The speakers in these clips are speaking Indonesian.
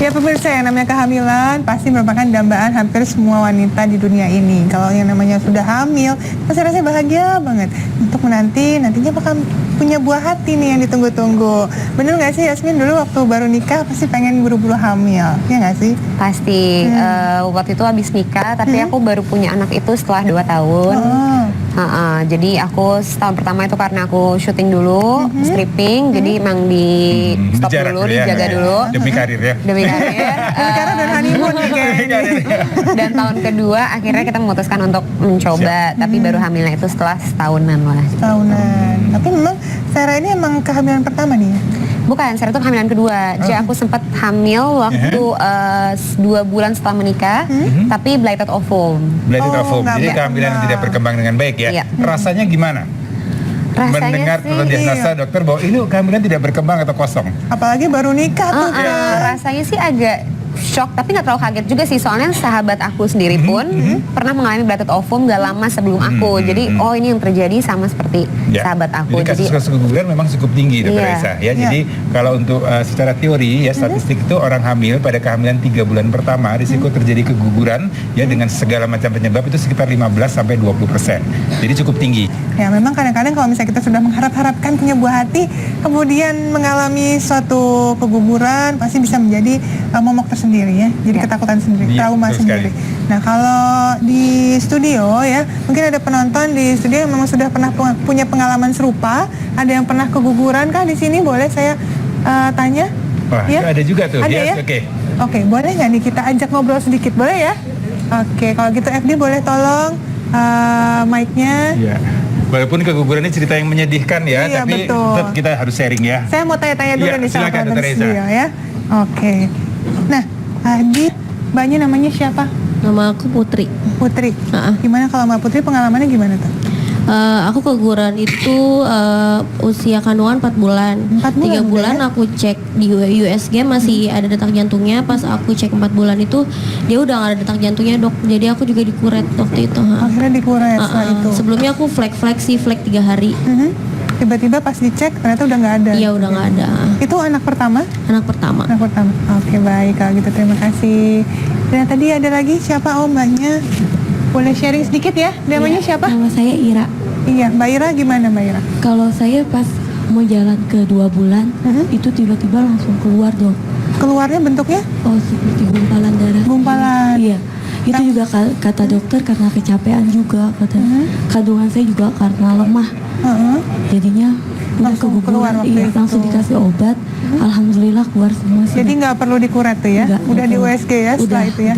Ya pemirsa, yang namanya kehamilan pasti merupakan dambaan hampir semua wanita di dunia ini. Kalau yang namanya sudah hamil, pasti rasanya bahagia banget untuk nantinya bakal punya buah hati nih yang ditunggu-tunggu. Bener nggak sih Yasmin, dulu waktu baru nikah pasti pengen buru-buru hamil, ya nggak sih? Pasti. Waktu itu habis nikah, tapi aku baru punya anak itu setelah 2 tahun. Jadi aku setahun pertama itu karena aku syuting dulu, stripping, jadi emang di stop dulu, dijaga dulu. Demi karir ya. Demi karir. Dan honeymoon nih kayaknya. Dan tahun kedua akhirnya kita memutuskan untuk mencoba, tapi baru hamilnya itu setelah setahunan lah. Setahunan. Tapi memang Sarah ini emang kehamilan pertama nih ya? Bukan, Sarah itu kehamilan kedua. Jadi aku sempat hamil waktu 2 bulan setelah menikah, tapi blighted ovum. Blighted ovum. Jadi kehamilan yang tidak berkembang dengan baik ya. Rasanya gimana? Rasanya mendengar diagnosa dokter bahwa ini kehamilan tidak berkembang atau kosong. Apalagi baru nikah tuh. Rasanya sih agak shock, tapi nggak terlalu kaget juga sih, soalnya sahabat aku sendiri pun pernah mengalami blighted ovum gak lama sebelum aku. Jadi ini yang terjadi sama seperti sahabat aku. Jadi kasus keguguran memang cukup tinggi, Dr. Esa. Ya, jadi kalau untuk secara teori ya statistik itu orang hamil pada kehamilan 3 bulan pertama risiko terjadi keguguran ya dengan segala macam penyebab itu sekitar 15-20%. Jadi cukup tinggi. Ya memang kadang-kadang kalau misalnya kita sudah mengharap-harapkan punya buah hati, kemudian mengalami suatu keguguran, pasti bisa menjadi momok tersendiri ya, jadi ketakutan sendiri, trauma sendiri. Nah kalau di studio ya, mungkin ada penonton di studio yang memang sudah pernah punya pengalaman serupa, ada yang pernah keguguran kah di sini? Boleh saya tanya? Wah, ya? Ada juga tuh. Ada ya? Oke, boleh nggak nih kita ajak ngobrol sedikit, boleh ya? Oke, kalau gitu FD boleh tolong mic-nya. Iya. Walaupun keguguran ini cerita yang menyedihkan ya, tapi tetap kita harus sharing ya. Saya mau tanya-tanya dulu nih sama silakan, Dr. Esa. Ya. Oke. Nah, Adi, mbaknya namanya siapa? Nama aku Putri. Putri. Gimana kalau Mbak Putri pengalamannya gimana tuh? Aku keguguran itu usia kandungan 4 bulan. 3 bulan aku cek di USG masih ada detak jantungnya. Pas aku cek 4 bulan itu dia udah gak ada detak jantungnya, dok. Jadi aku juga dikuret waktu itu. Akhirnya dikuret setelah itu. Sebelumnya aku flag 3 hari. Tiba-tiba pas dicek ternyata udah nggak ada. Iya, udah nggak ada. Itu anak pertama? Anak pertama. Anak pertama. Oke, baik kalau gitu, terima kasih. Dan tadi ada lagi siapa mbaknya? Boleh sharing sedikit ya? Namanya siapa? Nama saya Ira. Iya, Mbak Ira gimana Mbak Ira? Kalau saya pas mau jalan ke 2 bulan, itu tiba-tiba langsung keluar dong. Keluarnya bentuknya? Oh, seperti gumpalan darah. Gumpalan. Iya. Itu juga kata dokter karena kecapean juga, kandungan saya juga karena lemah. Jadinya langsung keluar waktu itu. Langsung dikasih obat. Alhamdulillah keluar semua. Jadi nggak perlu dikuret tuh ya? Udah di USG ya setelah itu ya?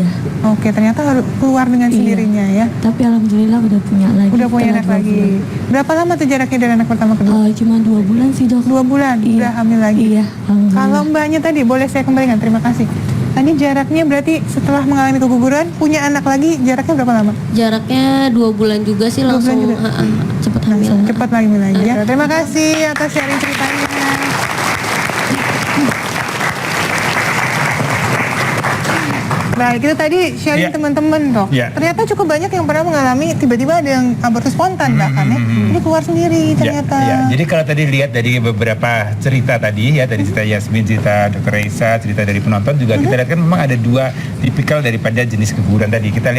Oke, ternyata harus keluar dengan sendirinya ya? Tapi alhamdulillah udah punya lagi. Udah punya anak lagi. Berapa lama tuh jaraknya dari anak pertama ke kedua? Cuma 2 bulan sih, dok. 2 bulan? Udah hamil lagi? Iya, alhamdulillah. Kalau mbaknya tadi boleh saya kembalikan, terima kasih. Tadi jaraknya berarti setelah mengalami keguguran punya anak lagi, jaraknya berapa lama? Jaraknya 2 bulan juga sih, langsung cepat hamil. Cepat hamil lagi ya. Terima kasih atas sharing ceritanya. Baik, itu tadi sharing teman-teman dok. Ternyata cukup banyak yang pernah mengalami tiba-tiba ada yang abortus spontan bahkan ya. Ini keluar sendiri ternyata. Jadi kalau tadi lihat dari beberapa cerita tadi ya, dari cerita Yasmin, cerita Dr. Esa, cerita dari penonton juga kita lihat kan memang ada 2 tipikal daripada jenis keguguran tadi. Kita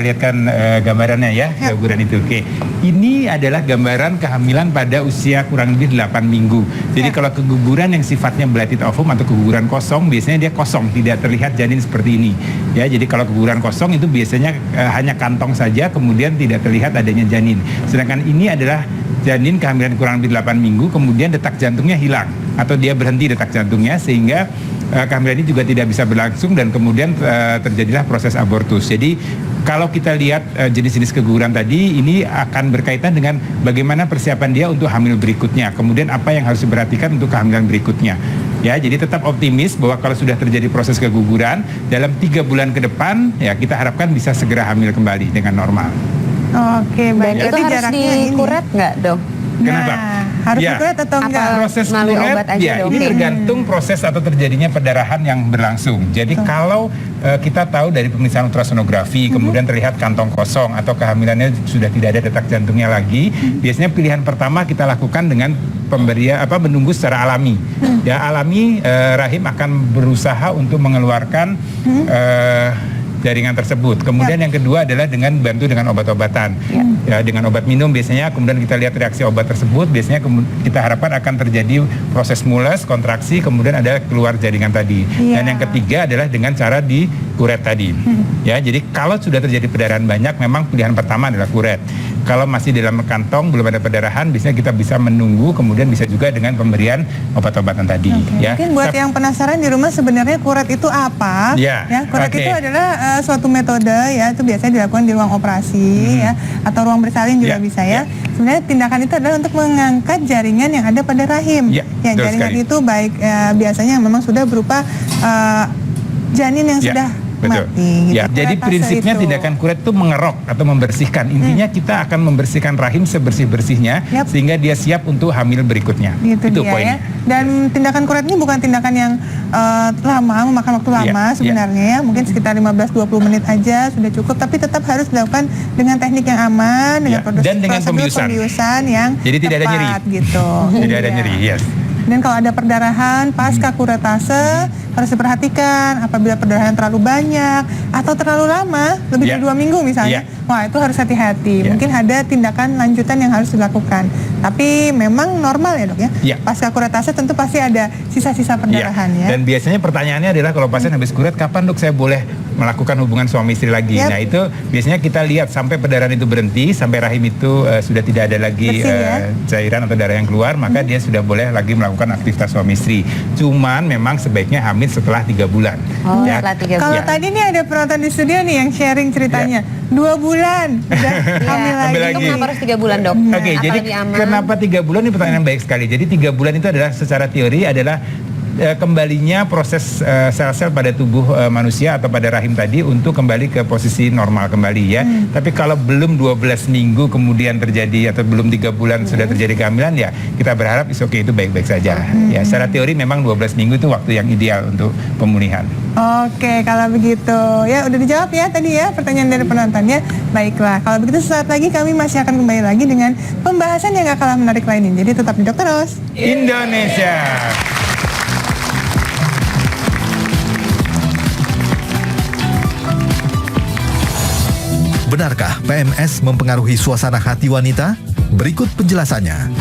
lihatkan gambarannya ya, keguguran itu. Oke. Ini adalah gambaran kehamilan pada usia kurang lebih 8 minggu. Jadi kalau keguguran yang sifatnya blighted ovum atau keguguran kosong, biasanya dia kosong, tidak terlihat janin seperti ini. Ya, jadi kalau keguguran kosong itu biasanya hanya kantong saja, kemudian tidak terlihat adanya janin. Sedangkan ini adalah janin kehamilan kurang lebih 8 minggu, kemudian detak jantungnya hilang atau dia berhenti detak jantungnya sehingga kehamilan ini juga tidak bisa berlangsung dan kemudian terjadilah proses abortus. Jadi kalau kita lihat jenis-jenis keguguran tadi, ini akan berkaitan dengan bagaimana persiapan dia untuk hamil berikutnya. Kemudian apa yang harus diperhatikan untuk kehamilan berikutnya. Ya, jadi tetap optimis bahwa kalau sudah terjadi proses keguguran dalam 3 bulan ke depan, ya kita harapkan bisa segera hamil kembali dengan normal. Oke, baik. Dan itu harus dikuret nggak dok? Kenapa? Harus Ya. dikuret atau Apa enggak? Proses melalui kuret, obat aja ya udah ini oke? tergantung proses atau terjadinya perdarahan yang berlangsung. Jadi kalau kita tahu dari pemeriksaan ultrasonografi kemudian terlihat kantong kosong atau kehamilannya sudah tidak ada detak jantungnya lagi, biasanya pilihan pertama kita lakukan dengan pemberian menunggu secara alami. Ya alami, rahim akan berusaha untuk mengeluarkan jaringan tersebut. Kemudian yang kedua adalah dengan bantu dengan obat-obatan. Ya, dengan obat minum biasanya, kemudian kita lihat reaksi obat tersebut, biasanya kita harapkan akan terjadi proses mules, kontraksi, kemudian ada keluar jaringan tadi. Dan yang ketiga adalah dengan cara dikuret tadi. Ya, jadi kalau sudah terjadi perdarahan banyak, memang pilihan pertama adalah kuret. Kalau masih dalam kantong belum ada perdarahan, biasanya kita bisa menunggu, kemudian bisa juga dengan pemberian obat-obatan tadi. Ya. Mungkin buat yang penasaran di rumah sebenarnya kuret itu apa? Ya, kuret oke. itu adalah suatu metode ya, itu biasanya dilakukan di ruang operasi ya, atau ruang bersalin juga Ya, bisa ya. Sebenarnya tindakan itu adalah untuk mengangkat jaringan yang ada pada rahim. Ya, betul jaringan sekali. itu baik biasanya memang sudah berupa janin yang Ya, sudah betul. mati. Gitu. Ya, jadi Kuretase prinsipnya itu. tindakan kuret itu mengerok atau membersihkan. Intinya kita akan membersihkan rahim sebersih-bersihnya Yap. sehingga dia siap untuk hamil berikutnya. Gitu Itu dia poinnya. ya. Dan tindakan kuret ini bukan tindakan yang lama, memakan waktu lama Iya, sebenarnya ya. Mungkin sekitar 15-20 menit aja sudah cukup, tapi tetap harus dilakukan dengan teknik yang aman, dengan Iya, dan dengan prosedur pembiusan yang Jadi tidak ada nyeri. tepat gitu. Tidak ada Iya. nyeri, yes. Dan kalau ada perdarahan pasca kuretase harus diperhatikan apabila perdarahan terlalu banyak atau terlalu lama, lebih Ya. dari 2 minggu misalnya. Ya. Wah, itu harus hati-hati. Ya. Mungkin ada tindakan lanjutan yang harus dilakukan. Tapi memang normal ya, Dok ya. Ya. Pasca kuretase tentu pasti ada sisa-sisa perdarahan ya. Dan biasanya pertanyaannya adalah kalau pasien habis kuret, kapan dok saya boleh melakukan hubungan suami istri lagi? Yap. Nah itu biasanya kita lihat sampai perdarahan itu berhenti, sampai rahim itu sudah tidak ada lagi Bersih, ya. cairan atau darah yang keluar, maka dia sudah boleh lagi melakukan aktivitas suami istri. Cuman memang sebaiknya hamil setelah 3 bulan. Oh, Ya. setelah 3 Kalau bulan. tadi nih ada penonton di studio nih yang sharing ceritanya. 2 bulan udah hamil Hamil lagi. Itu kenapa harus 3 bulan, Dok? Oke, Apa jadi lebih aman? kenapa 3 bulan ini pertanyaan yang baik sekali. Jadi 3 bulan itu adalah secara teori adalah kembalinya proses sel-sel pada tubuh manusia atau pada rahim tadi untuk kembali ke posisi normal kembali ya. Tapi kalau belum 12 minggu kemudian terjadi atau belum 3 bulan sudah terjadi kehamilan ya kita berharap itu baik-baik saja. Ya, secara teori memang 12 minggu itu waktu yang ideal untuk pemulihan. Oke, kalau begitu ya udah dijawab ya tadi ya pertanyaan dari penonton ya. Baiklah, kalau begitu sesaat lagi kami masih akan kembali lagi dengan pembahasan yang gak kalah menarik lainnya. Jadi tetap di Dokter Ros. Indonesia. Benarkah PMS mempengaruhi suasana hati wanita? Berikut penjelasannya.